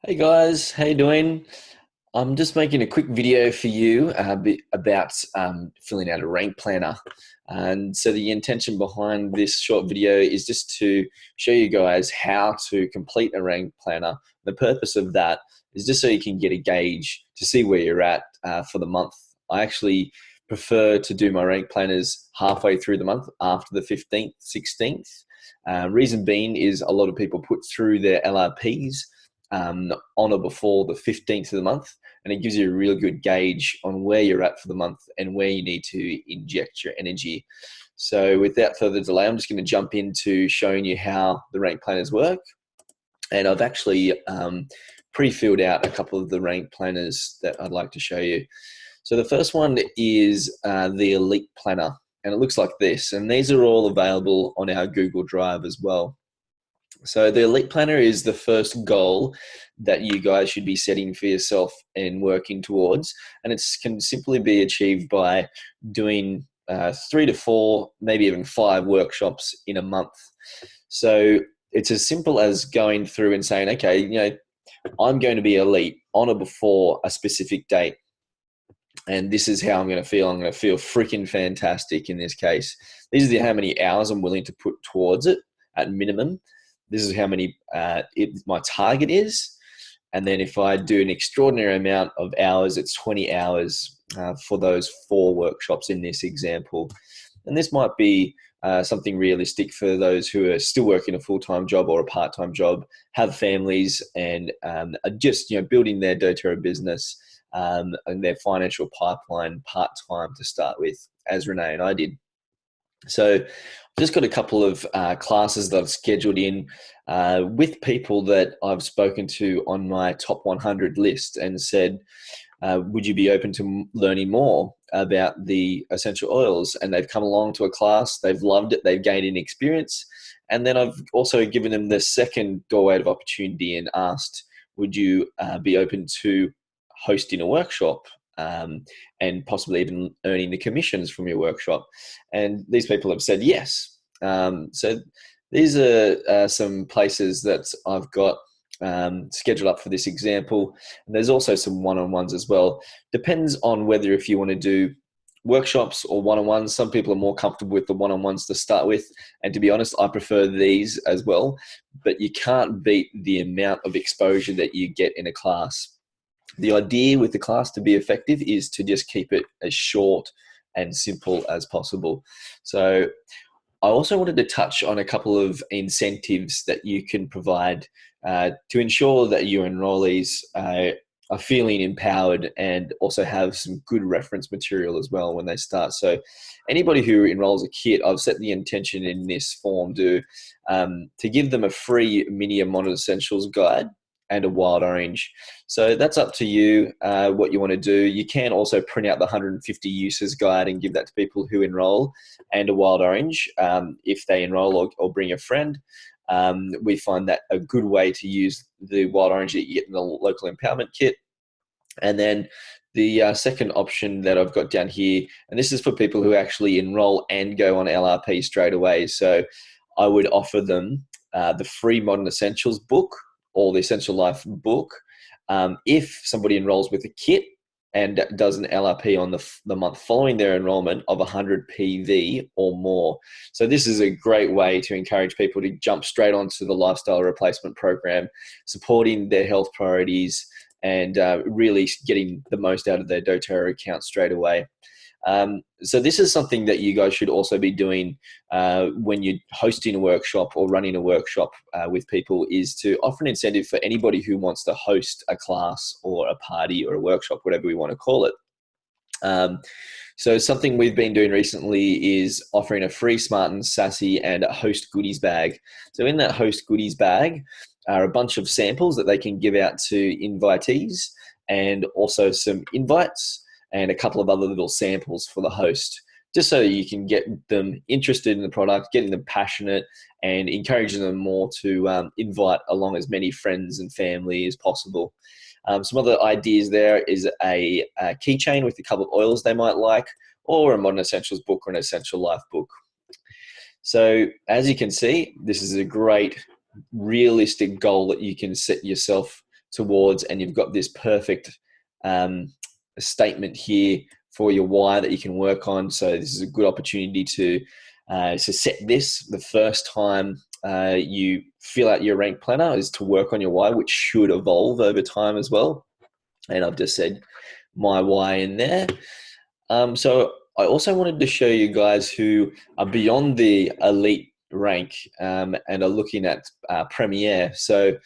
Hey guys, how you doing? I'm just making a quick video for you about filling out a rank planner. And so the intention behind this short video is just to show you guys how to complete a rank planner. The purpose of that is just so you can get a gauge to see where you're at for the month. I actually prefer to do my rank planners halfway through the month after the 15th, 16th. Reason being is a lot of people put through their LRPs on or before the 15th of the month, and it gives you a real good gauge on where you're at for the month and where you need to inject your energy. So without further delay, I'm just going to jump into showing you how the rank planners work. And I've actually pre-filled out a couple of the rank planners that I'd like to show you. So the first one is the Elite Planner, and it looks like this. And these are all available on our Google Drive as well. So the Elite Planner is the first goal that you guys should be setting for yourself and working towards. And it can simply be achieved by doing 3 to 4, maybe even 5 workshops in a month. So it's as simple as going through and saying, okay, I'm going to be elite on or before a specific date. And this is how I'm going to feel. I'm going to feel freaking fantastic in this case. These are how many hours I'm willing to put towards it at minimum. This is how many my target is. And then if I do an extraordinary amount of hours, it's 20 hours for those 4 workshops in this example. And this might be something realistic for those who are still working a full-time job or a part-time job, have families, and are just building their doTERRA business and their financial pipeline part-time to start with, as Renee and I did. So I've just got a couple of classes that I've scheduled in with people that I've spoken to on my top 100 list and said, would you be open to learning more about the essential oils? And they've come along to a class, they've loved it, they've gained an experience. And then I've also given them the second doorway of opportunity and asked, would you be open to hosting a workshop and possibly even earning the commissions from your workshop? And these people have said yes. So these are some places that I've got scheduled up for this example. And there's also some one-on-ones as well. Depends on whether if you want to do workshops or one-on-ones. Some people are more comfortable with the one-on-ones to start with. And to be honest, I prefer these as well. But you can't beat the amount of exposure that you get in a class. The idea with the class to be effective is to just keep it as short and simple as possible. So I also wanted to touch on a couple of incentives that you can provide to ensure that your enrollees are feeling empowered and also have some good reference material as well when they start. So anybody who enrolls a kit, I've set the intention in this form to give them a free mini Modern Essentials guide and a wild orange. So that's up to you what you want to do. You can also print out the 150 uses guide and give that to people who enroll, and a wild orange if they enroll or bring a friend. We find that a good way to use the wild orange that you get in the local empowerment kit. And then the second option that I've got down here, and this is for people who actually enroll and go on LRP straight away. So I would offer them the free Modern Essentials book or the Essential Life book if somebody enrolls with a kit and does an LRP on the month following their enrollment of 100 PV or more. So this is a great way to encourage people to jump straight onto the lifestyle replacement program, supporting their health priorities and really getting the most out of their doTERRA account straight away. So this is something that you guys should also be doing when you're hosting a workshop or running a workshop with people, is to offer an incentive for anybody who wants to host a class or a party or a workshop, whatever we want to call it. So something we've been doing recently is offering a free Smart and Sassy and a host goodies bag. So in that host goodies bag are a bunch of samples that they can give out to invitees, and also some invites and a couple of other little samples for the host, just so you can get them interested in the product, getting them passionate, and encouraging them more to invite along as many friends and family as possible. Some other ideas there is a keychain with a couple of oils they might like, or a Modern Essentials book or an Essential Life book. So as you can see, this is a great realistic goal that you can set yourself towards, and you've got this perfect statement here for your why that you can work on. So this is a good opportunity to set this the first time you fill out your rank planner, is to work on your why, which should evolve over time as well. And I've just said my why in there. So I also wanted to show you guys who are beyond the elite rank and are looking at Premier. So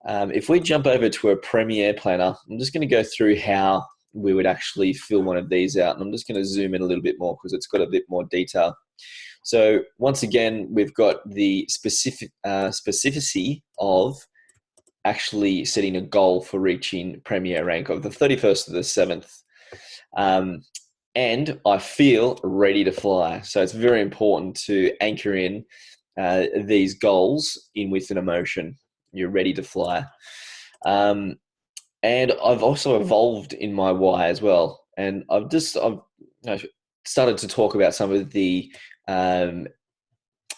if we jump over to a Premier planner, I'm just going to go through how we would actually fill one of these out. And I'm just going to zoom in a little bit more because it's got a bit more detail. So once again, we've got the specificity of actually setting a goal for reaching Premier rank of the 31st of the 7th. And I feel ready to fly. So it's very important to anchor in these goals in with an emotion. You're ready to fly. And I've also evolved in my why as well. And I've started to talk about some of the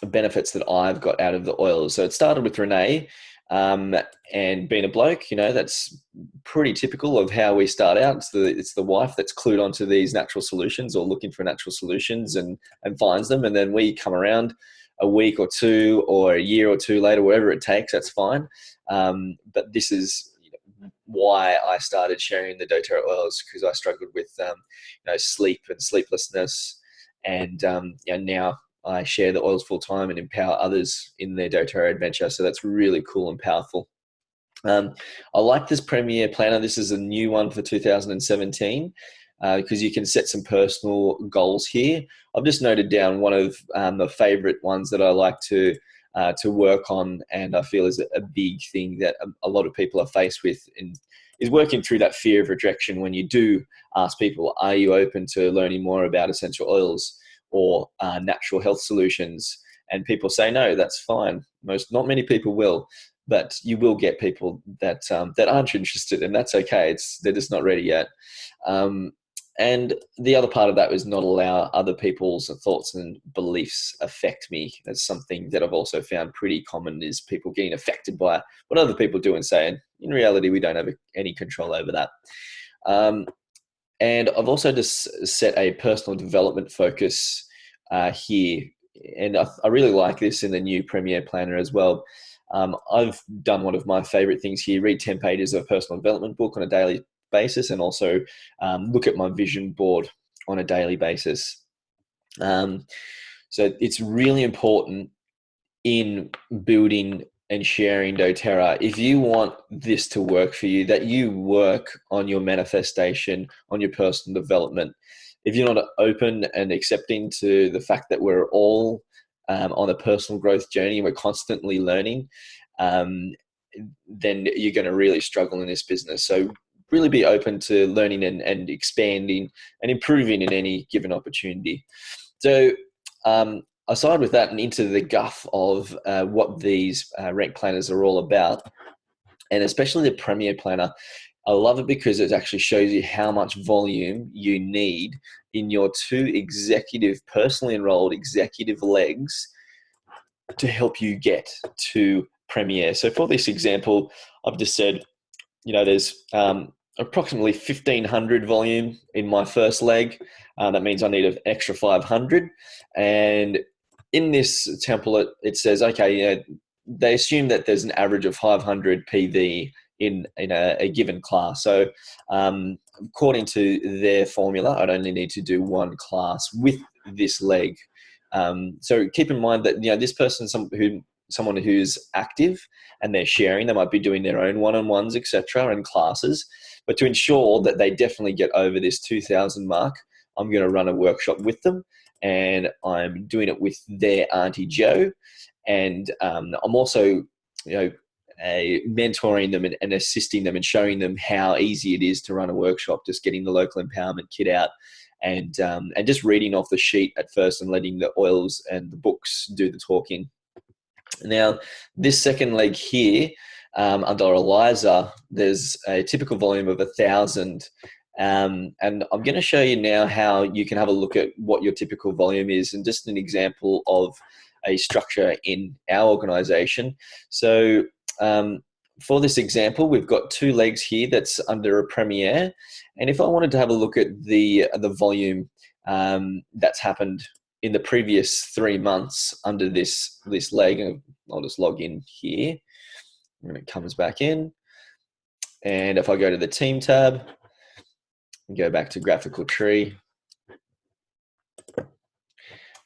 benefits that I've got out of the oils. So it started with Renee, and being a bloke, that's pretty typical of how we start out. It's the wife that's clued onto these natural solutions or looking for natural solutions and finds them. And then we come around a week or two or a year or two later, whatever it takes, that's fine. But this is why I started sharing the doTERRA oils, because I struggled with sleep and sleeplessness, and now I share the oils full time and empower others in their doTERRA adventure. So that's really cool and powerful. I like this Premier Planner. This is a new one for 2017 because you can set some personal goals here. I've just noted down one of the favorite ones that I like to work on, and I feel is a big thing that a lot of people are faced with, and is working through that fear of rejection when you do ask people, are you open to learning more about essential oils or natural health solutions? And people say, no, that's fine. Not many people will, but you will get people that aren't interested, and that's okay. They're just not ready yet. And the other part of that was not allow other people's thoughts and beliefs affect me. That's something that I've also found pretty common, is people getting affected by what other people do and say. And in reality, we don't have any control over that. And I've also just set a personal development focus here. And I really like this in the new Premier Planner as well. I've done one of my favorite things here, read 10 pages of a personal development book on a daily basis, and also look at my vision board on a daily basis. So it's really important in building and sharing doTERRA, if you want this to work for you, that you work on your manifestation, on your personal development. If you're not open and accepting to the fact that we're all on a personal growth journey and we're constantly learning, then you're going to really struggle in this business. So really be open to learning and expanding and improving in any given opportunity. So aside with that, and into the guff of what these rank planners are all about, and especially the Premier Planner, I love it because it actually shows you how much volume you need in your 2 personally enrolled executive legs to help you get to Premier. So for this example, I've just said, there's approximately 1,500 volume in my first leg. That means I need an extra 500. And in this template, it says, okay, they assume that there's an average of 500 PV in a given class. So according to their formula, I'd only need to do 1 class with this leg. So keep in mind that this person, someone who's active and they're sharing, they might be doing their own one-on-ones, etc., and classes. But to ensure that they definitely get over this 2,000 mark, I'm going to run a workshop with them, and I'm doing it with their Auntie Joe. And I'm also, mentoring them and assisting them and showing them how easy it is to run a workshop, just getting the local empowerment kit out and just reading off the sheet at first and letting the oils and the books do the talking. Now, this second leg here, under Eliza, there's a typical volume of 1,000. And I'm going to show you now how you can have a look at what your typical volume is, and just an example of a structure in our organization. So for this example, we've got 2 legs here that's under a Premier. And if I wanted to have a look at the volume that's happened in the previous 3 months under this leg, I'll just log in here when it comes back in. And if I go to the team tab and go back to graphical tree,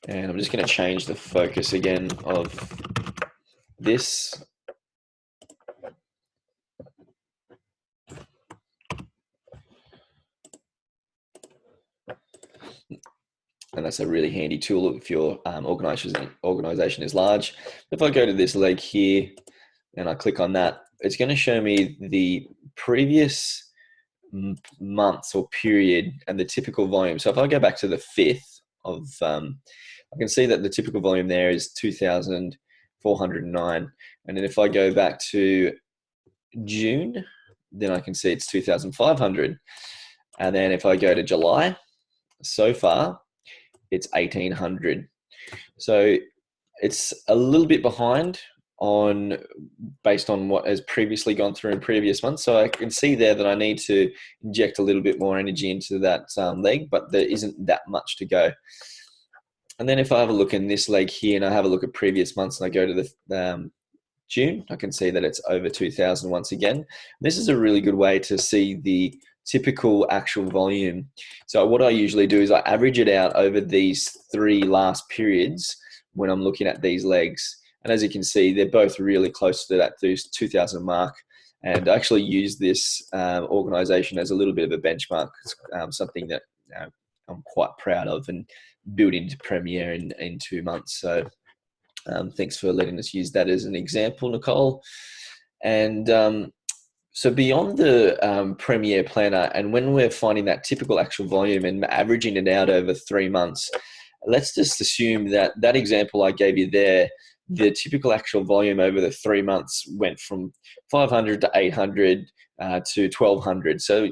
and I'm just going to change the focus again of this. And that's a really handy tool if your organization is large. If I go to this leg here and I click on that, it's going to show me the previous months or period and the typical volume. So if I go back to the 5th of, I can see that the typical volume there is 2,409. And then if I go back to June, then I can see it's 2,500. And then if I go to July, so far, it's 1,800. So it's a little bit behind based on what has previously gone through in previous months. So I can see there that I need to inject a little bit more energy into that leg, but there isn't that much to go. And then if I have a look in this leg here and I have a look at previous months and I go to the June, I can see that it's over 2,000 once again. This is a really good way to see the typical actual volume. So what I usually do is I average it out over these 3 last periods when I'm looking at these legs. And as you can see, they're both really close to that 2,000 mark. And I actually use this organization as a little bit of a benchmark, something that I'm quite proud of and built into Premiere in 2 months. So thanks for letting us use that as an example, Nicole. And so beyond the Premiere Planner, and when we're finding that typical actual volume and averaging it out over 3 months, let's just assume that that example I gave you there, the typical actual volume over the 3 months went from 500 to 800 to 1,200. So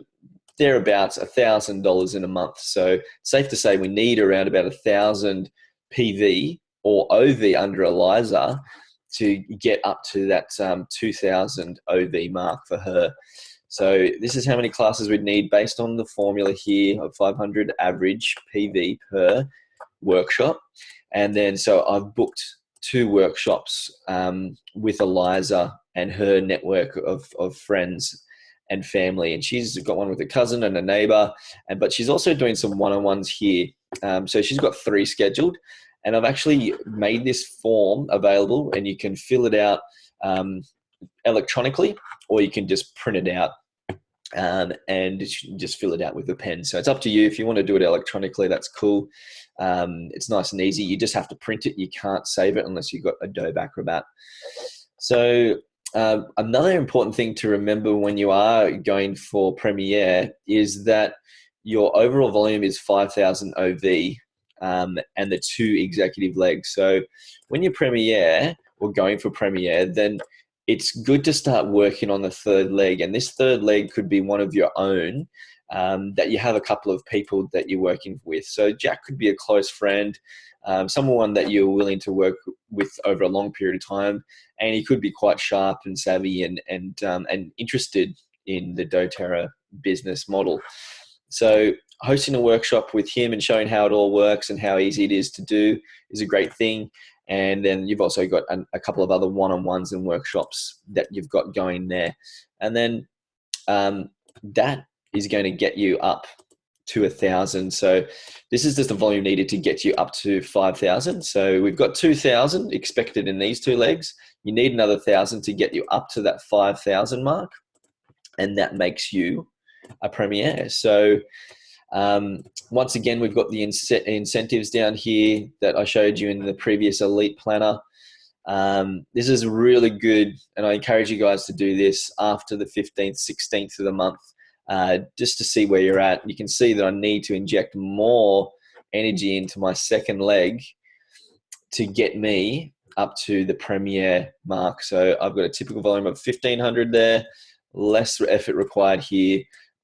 thereabouts $1,000 in a month. So safe to say we need around about 1,000 PV or OV under ELISA to get up to that 2,000 OV mark for her. So this is how many classes we'd need based on the formula here of 500 average PV per workshop. And then so I've booked 2 workshops with ELISA and her network of friends and family, and she's got one with a cousin and a neighbor, but she's also doing some one-on-ones here. So she's got 3 scheduled, and I've actually made this form available, and you can fill it out electronically, or you can just print it out and just fill it out with a pen. So it's up to you. If you want to do it electronically, that's cool. It's nice and easy. You just have to print it. You can't save it unless you've got Adobe Acrobat. So another important thing to remember when you are going for Premiere is that your overall volume is 5,000 OV and the 2 executive legs. So when you're Premiere or going for Premiere, then it's good to start working on the 3rd leg. And this 3rd leg could be one of your own that you have a couple of people that you're working with. So Jack could be a close friend, someone that you're willing to work with over a long period of time, and he could be quite sharp and savvy and interested in the doTERRA business model. So hosting a workshop with him and showing how it all works and how easy it is to do is a great thing. And then you've also got a couple of other one-on-ones and workshops that you've got going there. And then that is going to get you up to 1,000. So this is just the volume needed to get you up to 5,000. So we've got 2,000 expected in these 2 legs. You need another 1,000 to get you up to that 5,000 mark. And that makes you a Premiere. So once again, we've got the incentives down here that I showed you in the previous Elite Planner. This is really good, and I encourage you guys to do this after the 15th, 16th of the month, just to see where you're at. You can see that I need to inject more energy into my 2nd leg to get me up to the Premiere mark. So I've got a typical volume of 1,500 there, less effort required here,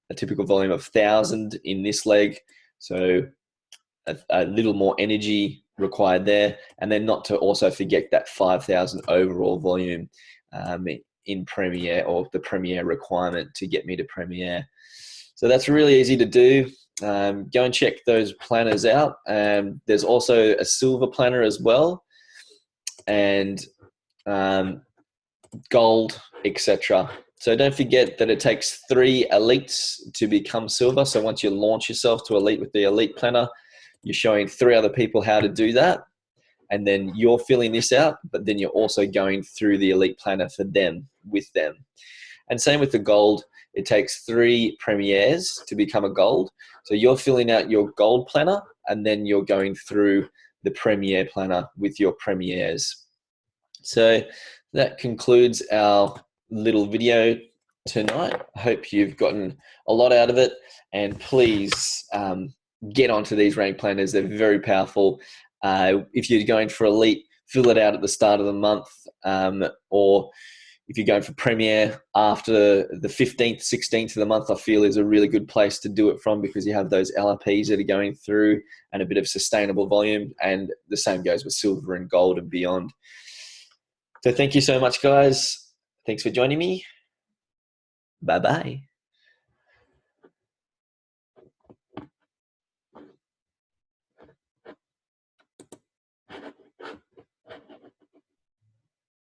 a typical volume of 1,000 in this leg. So a little more energy required there. And then not to also forget that 5,000 overall volume in Premier, or the Premier requirement to get me to Premier. So that's really easy to do. Go and check those planners out. There's also a silver planner as well, and gold, etc. So don't forget that it takes 3 elites to become silver. So once you launch yourself to elite with the elite planner, you're showing 3 other people how to do that. And then you're filling this out, but then you're also going through the elite planner for them, with them. And same with the gold. It takes 3 premieres to become a gold. So you're filling out your gold planner, and then you're going through the premier planner with your premieres. So that concludes our little video tonight. I hope you've gotten a lot out of it, and please get onto these rank planners. They're very powerful. If you're going for elite, fill it out at the start of the month, or if you're going for Premier after the 15th, 16th of the month, I feel is a really good place to do it from, because you have those LRPs that are going through and a bit of sustainable volume. And the same goes with silver and gold and beyond. So thank you so much, guys. Thanks for joining me. Bye-bye.